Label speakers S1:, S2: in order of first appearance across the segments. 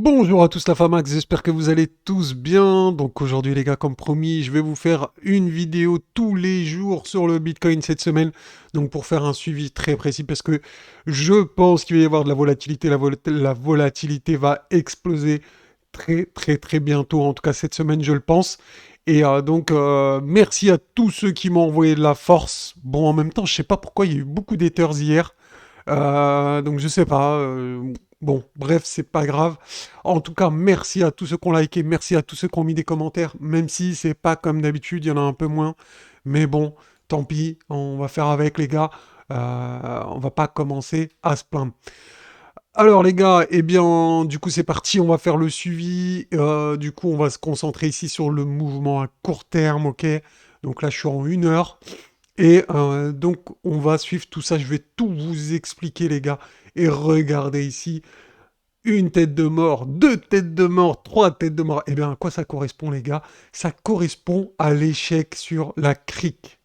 S1: Bonjour à tous la Famax, j'espère que vous allez tous bien. Donc aujourd'hui les gars, comme promis, je vais vous faire une vidéo tous les jours sur le Bitcoin cette semaine. Donc pour faire un suivi très précis parce que je pense qu'il va y avoir de la volatilité. La volatilité va exploser très bientôt, en tout cas cette semaine je le pense. Et merci à tous ceux qui m'ont envoyé de la force. Bon, en même temps, je sais pas pourquoi il y a eu beaucoup d'haters hier. Donc je sais pas. Bon, bref, c'est pas grave. En tout cas, merci à tous ceux qui ont liké, merci à tous ceux qui ont mis des commentaires, même si c'est pas comme d'habitude, il y en a un peu moins. Mais bon, tant pis, on va faire avec les gars. On va pas commencer à se plaindre. Alors les gars, eh bien, du coup c'est parti, on va faire le suivi. Du coup, on va se concentrer ici sur le mouvement à court terme, ok? Donc là, je suis en 1 heure. Et donc, on va suivre tout ça. Je vais tout vous expliquer, les gars. Et regardez ici, une tête de mort, deux têtes de mort, trois têtes de mort. Eh bien, à quoi ça correspond, les gars? Ça correspond à l'échec sur la crique.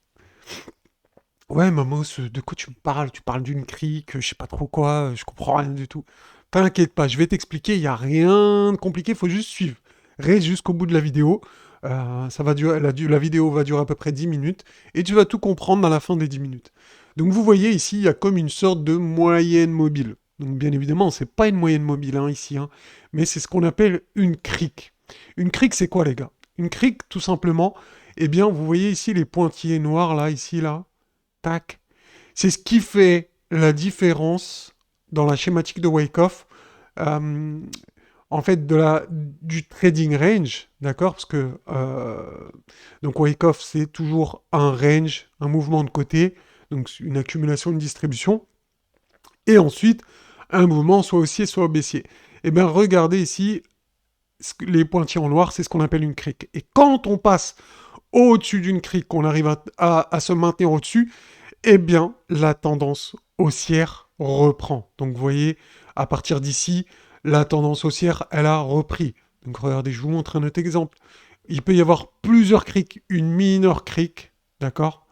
S1: Ouais, Mamos, de quoi tu me parles? Tu parles d'une crique, je sais pas trop quoi, je comprends rien du tout. T'inquiète pas, je vais t'expliquer, il n'y a rien de compliqué, il faut juste suivre. Reste jusqu'au bout de la vidéo. Ça va durer, la vidéo va durer à peu près 10 minutes et tu vas tout comprendre à la fin des 10 minutes. Donc vous voyez ici, il y a comme une sorte de moyenne mobile. Donc bien évidemment, c'est pas une moyenne mobile hein, ici, hein, mais c'est ce qu'on appelle une crique. Une crique, c'est quoi les gars? Une crique, tout simplement, eh bien, vous voyez ici les pointillés noirs là, ici là, tac. C'est ce qui fait la différence dans la schématique de Wyckoff, euh, en fait, du trading range, d'accord? Parce que donc Wyckoff, c'est toujours un range, un mouvement de côté, donc une accumulation, une distribution, et ensuite un mouvement soit haussier, soit baissier. Et bien, regardez ici, les pointillés en noir, c'est ce qu'on appelle une crique. Et quand on passe au-dessus d'une crique, qu'on arrive à se maintenir au-dessus, eh bien, la tendance haussière reprend. Donc, vous voyez, à partir d'ici, la tendance haussière, elle a repris. Donc, regardez, je vous montre un autre exemple. Il peut y avoir plusieurs criques, une mineure crique, d'accord,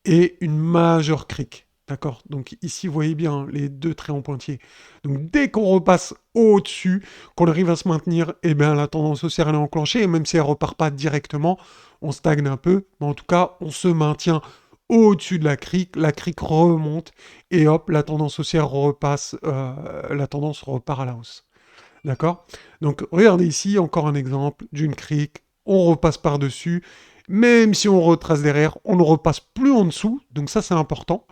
S1: et une majeure crique, d'accord. Donc, ici, vous voyez bien les deux traits en pointillé. Donc, dès qu'on repasse au-dessus, qu'on arrive à se maintenir, eh bien, la tendance haussière, elle est enclenchée, et même si elle repart pas directement, on stagne un peu, mais en tout cas, on se maintient au-dessus de la crique remonte, et hop, la tendance haussière repasse, la tendance repart à la hausse. D'accord? Donc, regardez ici, encore un exemple d'une crique, on repasse par-dessus, même si on retrace derrière, on ne repasse plus en dessous, donc ça c'est important,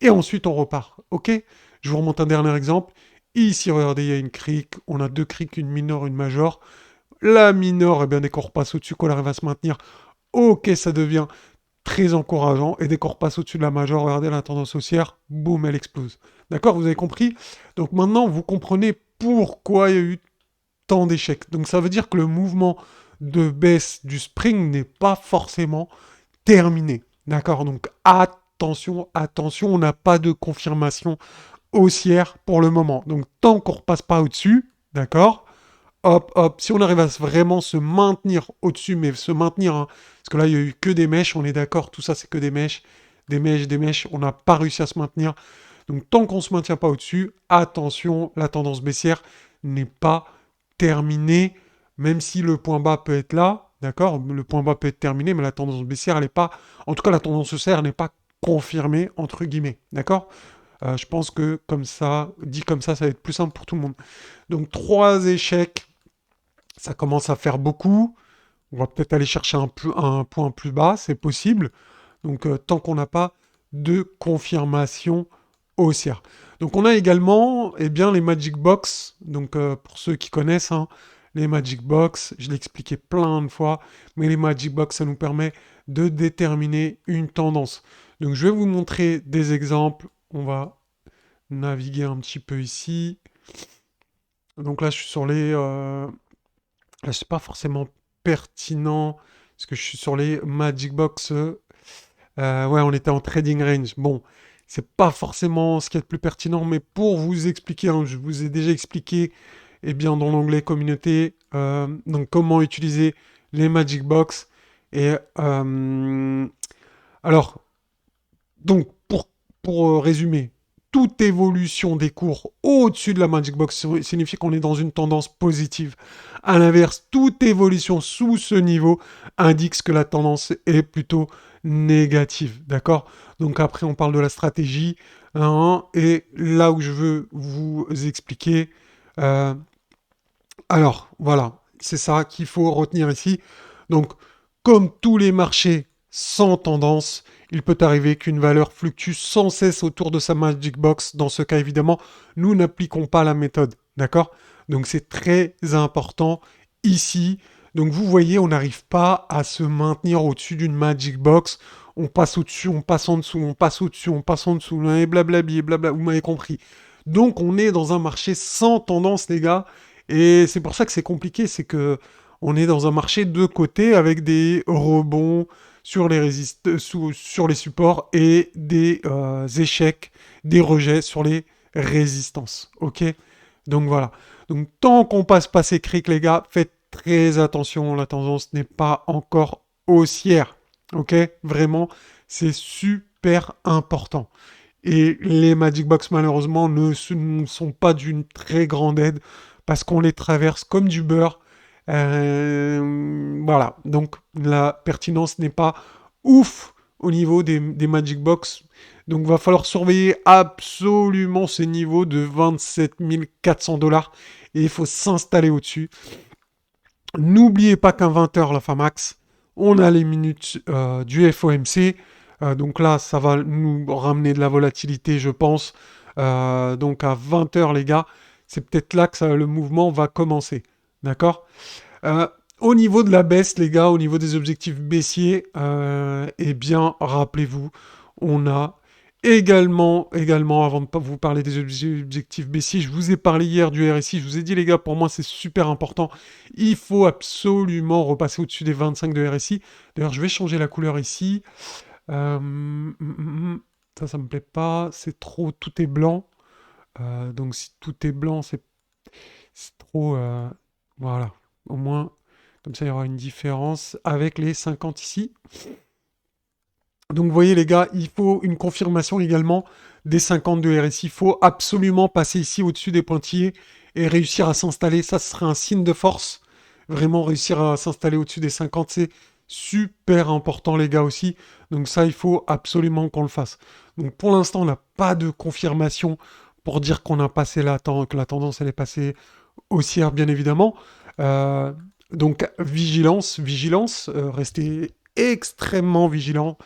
S1: et ensuite on repart. Ok? Je vous remonte un dernier exemple. Ici, regardez, il y a une crique, on a deux criques, une mineure, une majeure. La mineure, eh bien, dès qu'on repasse au-dessus, qu'on arrive à se maintenir, ok, ça devient très encourageant. Et dès qu'on repasse au-dessus de la majeure, regardez la tendance haussière, boum, elle explose. D'accord, vous avez compris? Donc maintenant, vous comprenez pourquoi il y a eu tant d'échecs. Donc ça veut dire que le mouvement de baisse du spring n'est pas forcément terminé. D'accord? Donc attention, on n'a pas de confirmation haussière pour le moment. Donc tant qu'on ne repasse pas au-dessus, d'accord? Hop, si on arrive à vraiment se maintenir au-dessus, mais se maintenir, hein, parce que là, il n'y a eu que des mèches, on est d'accord, tout ça, c'est que des mèches, on n'a pas réussi à se maintenir. Donc, tant qu'on ne se maintient pas au-dessus, attention, la tendance baissière n'est pas terminée, même si le point bas peut être là, d'accord, le point bas peut être terminé, mais la tendance baissière, elle n'est pas, en tout cas, la tendance haussière n'est pas confirmée, entre guillemets, d'accord. Je pense que comme ça, dit comme ça va être plus simple pour tout le monde. Donc, trois échecs, ça commence à faire beaucoup. On va peut-être aller chercher un point plus bas, c'est possible. Donc tant qu'on n'a pas de confirmation haussière. Donc on a également eh bien, les Magic Box. Donc pour ceux qui connaissent, hein, les Magic Box, je l'ai expliqué plein de fois, mais les Magic Box, ça nous permet de déterminer une tendance. Donc je vais vous montrer des exemples. On va naviguer un petit peu ici. Donc là, je suis sur les là, c'est pas forcément pertinent, parce que je suis sur les Magic Box. Ouais, on était en trading range. Bon, c'est pas forcément ce qui est le plus pertinent, mais pour vous expliquer, hein, je vous ai déjà expliqué, eh bien, dans l'onglet communauté, donc comment utiliser les Magic Box. Et alors, donc, pour résumer, toute évolution des cours au-dessus de la Magic Box signifie qu'on est dans une tendance positive. À l'inverse, toute évolution sous ce niveau indique que la tendance est plutôt négative. D'accord? Donc après, on parle de la stratégie. Hein, et là où je veux vous expliquer, euh, alors voilà, c'est ça qu'il faut retenir ici. Donc, comme tous les marchés sans tendance, il peut arriver qu'une valeur fluctue sans cesse autour de sa Magic Box. Dans ce cas, évidemment, nous n'appliquons pas la méthode. D'accord? Donc, c'est très important ici. Donc, vous voyez, on n'arrive pas à se maintenir au-dessus d'une Magic Box. On passe au-dessus, on passe en dessous, on passe au-dessus, on passe en dessous, et blablabli, et blabla, vous m'avez compris. Donc, on est dans un marché sans tendance, les gars. Et c'est pour ça que c'est compliqué, c'est que on est dans un marché de côté avec des rebonds sur les, sur les supports et des échecs, des rejets sur les résistances. Ok? Donc voilà. Donc tant qu'on passe pas ces crics, les gars, faites très attention, la tendance n'est pas encore haussière. Ok? Vraiment, c'est super important. Et les Magic Box, malheureusement, ne sont pas d'une très grande aide parce qu'on les traverse comme du beurre. Voilà. Donc, la pertinence n'est pas ouf au niveau des Magic Box. Donc, va falloir surveiller absolument ces niveaux de 27 400 dollars. Et il faut s'installer au-dessus. N'oubliez pas qu'à 20h, la FAMAX, on a les minutes du FOMC. Donc là, ça va nous ramener de la volatilité, je pense. Donc à 20h, les gars, c'est peut-être là que le mouvement va commencer. D'accord? Au niveau de la baisse, les gars, au niveau des objectifs baissiers, eh bien, rappelez-vous, on a également, avant de vous parler des objectifs baissiers, je vous ai parlé hier du RSI, je vous ai dit, les gars, pour moi, c'est super important. Il faut absolument repasser au-dessus des 25 de RSI. D'ailleurs, je vais changer la couleur ici. Ça me plaît pas. C'est trop, tout est blanc. Donc, si tout est blanc, c'est trop... voilà. Au moins, comme ça, il y aura une différence avec les 50 ici. Donc, vous voyez, les gars, il faut une confirmation également des 50 de RSI. Il faut absolument passer ici au-dessus des pointillés et réussir à s'installer. Ça, ce serait un signe de force. Vraiment, réussir à s'installer au-dessus des 50, c'est super important, les gars, aussi. Donc, ça, il faut absolument qu'on le fasse. Donc, pour l'instant, on n'a pas de confirmation pour dire qu'on a passé que la tendance, elle est passée haussière, bien évidemment. Euh, donc, vigilance, restez extrêmement vigilant.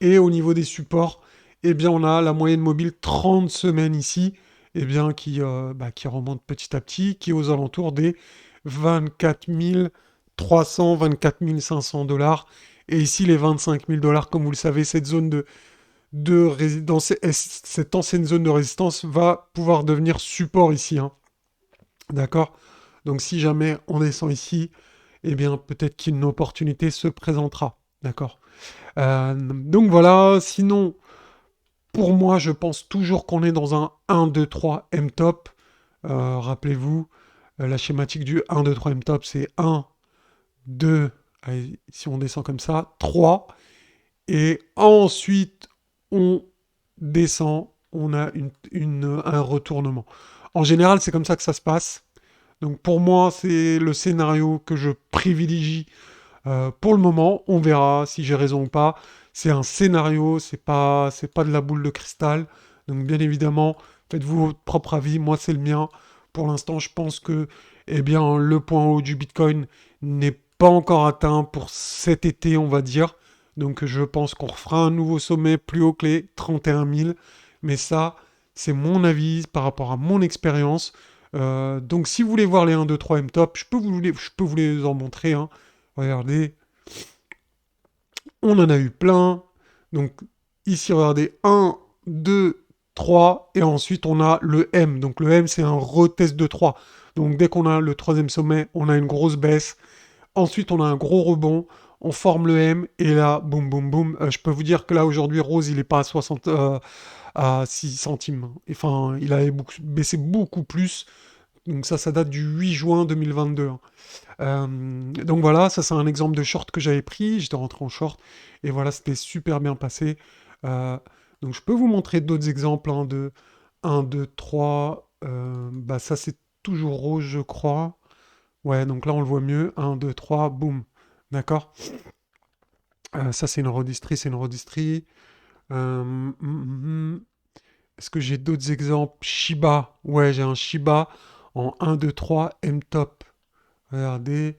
S1: Et au niveau des supports, eh bien, on a la moyenne mobile 30 semaines ici, eh bien, qui remonte petit à petit, qui est aux alentours des 24 300, 24 500 dollars. Et ici, les 25 000 dollars, comme vous le savez, cette zone cette ancienne zone de résistance va pouvoir devenir support ici. Hein. D'accord? Donc, si jamais on descend ici, eh bien, peut-être qu'une opportunité se présentera. D'accord? Donc voilà, sinon, pour moi, je pense toujours qu'on est dans un 1, 2, 3 M-top. Rappelez-vous, la schématique du 1, 2, 3 M-top, c'est 1, 2, allez, si on descend comme ça, 3. Et ensuite, on descend, on a un retournement. En général, c'est comme ça que ça se passe. Donc pour moi, c'est le scénario que je privilégie pour le moment. On verra si j'ai raison ou pas. C'est un scénario, c'est pas de la boule de cristal. Donc bien évidemment, faites-vous votre propre avis. Moi, c'est le mien. Pour l'instant, je pense que eh bien, le point haut du Bitcoin n'est pas encore atteint pour cet été, on va dire. Donc je pense qu'on refera un nouveau sommet plus haut que les 31 000. Mais ça, c'est mon avis par rapport à mon expérience. Donc si vous voulez voir les 1, 2, 3 M-Top, je peux vous les en montrer. Hein. Regardez, on en a eu plein. Donc ici, regardez, 1, 2, 3. Et ensuite, on a le M. Donc le M, c'est un retest de 3. Donc dès qu'on a le troisième sommet, on a une grosse baisse. Ensuite, on a un gros rebond. On forme le M. Et là, boum, boum, boum. Je peux vous dire que là, aujourd'hui, Rose, il n'est pas à 60, à 6 centimes. Enfin, il avait baissé beaucoup plus. Donc ça date du 8 juin 2022. Hein. Donc voilà, ça c'est un exemple de short que j'avais pris. J'étais rentré en short. Et voilà, c'était super bien passé. Euh, donc je peux vous montrer d'autres exemples hein, 1, 2, 3. Bah ça c'est toujours rose, je crois. Ouais, donc là on le voit mieux. 1, 2, 3, boum. D'accord? Ça c'est une rôdistrie, c'est une rôdistrie. Est-ce que j'ai d'autres exemples? Shiba. Ouais, j'ai un Shiba en 1, 2, 3, M-top. Regardez.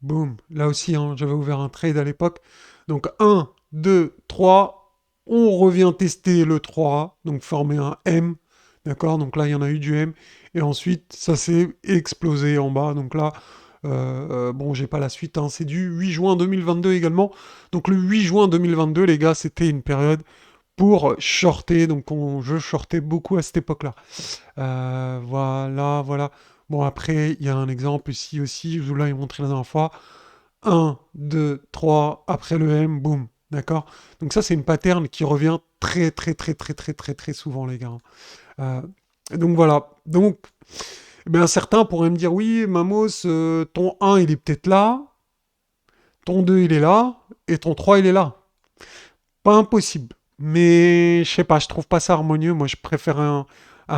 S1: Boum. Là aussi, hein, j'avais ouvert un trade à l'époque. Donc 1, 2, 3. On revient tester le 3. Donc former un M. D'accord? Donc là, il y en a eu du M. Et ensuite, ça s'est explosé en bas. Donc là, bon, j'ai pas la suite, hein. C'est du 8 juin 2022 également. Donc le 8 juin 2022, les gars, c'était une période pour shorter. Donc je shortais beaucoup à cette époque-là. Voilà, voilà. Bon, après, il y a un exemple ici aussi. Je vous l'ai montré la dernière fois. 1, 2, 3, après le M, boum. D'accord? Donc ça, c'est une pattern qui revient très, très, très, très, très, très, très souvent, les gars. Euh, donc voilà. Donc, eh bien, certains pourraient me dire, oui, Mamos, ton 1, il est peut-être là, ton 2, il est là, et ton 3, il est là. Pas impossible. Mais je sais pas, je trouve pas ça harmonieux. Moi, je préfère un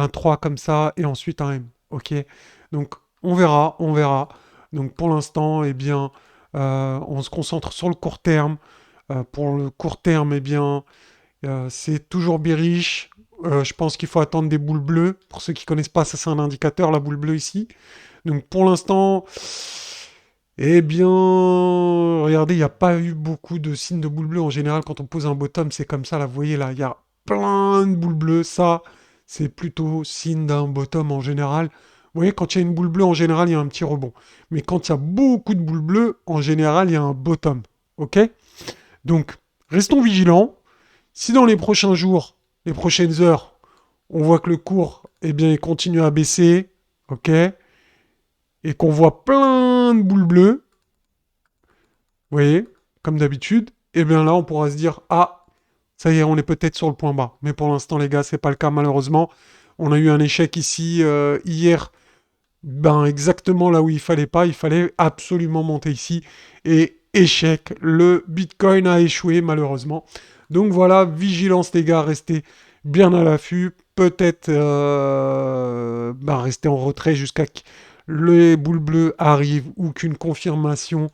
S1: 3 comme ça et ensuite un M. Ok? Donc, on verra, on verra. Donc, pour l'instant, eh bien, on se concentre sur le court terme. Pour le court terme, eh bien, c'est toujours bearish. Je pense qu'il faut attendre des boules bleues. Pour ceux qui connaissent pas, ça c'est un indicateur, la boule bleue ici. Donc pour l'instant, eh bien, regardez, il n'y a pas eu beaucoup de signes de boules bleues. En général, quand on pose un bottom, c'est comme ça. Là, vous voyez, là, il y a plein de boules bleues. Ça, c'est plutôt signe d'un bottom en général. Vous voyez, quand il y a une boule bleue, en général, il y a un petit rebond. Mais quand il y a beaucoup de boules bleues, en général, il y a un bottom. OK? Donc, restons vigilants. Si dans les prochains jours, les prochaines heures, on voit que le cours, eh bien, il continue à baisser, OK? Et qu'on voit plein de boules bleues, vous voyez, comme d'habitude, et bien là, on pourra se dire, ah, ça y est, on est peut-être sur le point bas. Mais pour l'instant, les gars, c'est pas le cas, malheureusement. On a eu un échec ici hier, ben exactement là où il fallait pas. Il fallait absolument monter ici. Et échec, le Bitcoin a échoué, malheureusement. Donc voilà, vigilance, les gars, restez bien à l'affût. Peut-être ben, rester en retrait jusqu'à que les boules bleues arrivent ou qu'une confirmation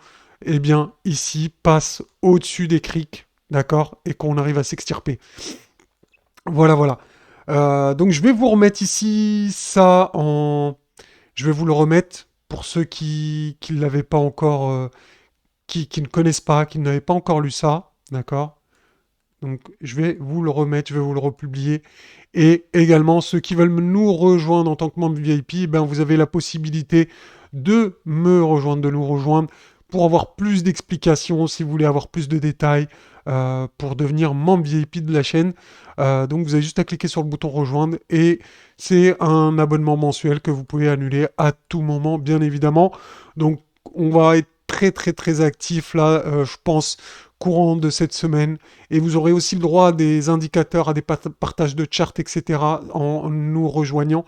S1: eh bien, ici, passe au-dessus des criques, d'accord, et qu'on arrive à s'extirper. Voilà, voilà. Donc, je vais vous remettre ici ça en... Je vais vous le remettre pour ceux qui ne l'avaient pas encore, qui ne connaissent pas, qui n'avaient pas encore lu ça, d'accord. Donc, je vais vous le remettre, je vais vous le republier. Et également, ceux qui veulent nous rejoindre en tant que membre VIP, ben, vous avez la possibilité de me rejoindre, de nous rejoindre pour avoir plus d'explications, si vous voulez avoir plus de détails, pour devenir membre VIP de la chaîne. Donc, vous avez juste à cliquer sur le bouton rejoindre et c'est un abonnement mensuel que vous pouvez annuler à tout moment, bien évidemment. Donc, on va être très, très, très actif là, je pense, courant de cette semaine. Et vous aurez aussi le droit à des indicateurs, à des partages de charts, etc. en nous rejoignant,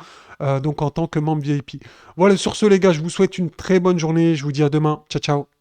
S1: donc en tant que membre VIP. Voilà, sur ce les gars, je vous souhaite une très bonne journée. Je vous dis à demain. Ciao, ciao.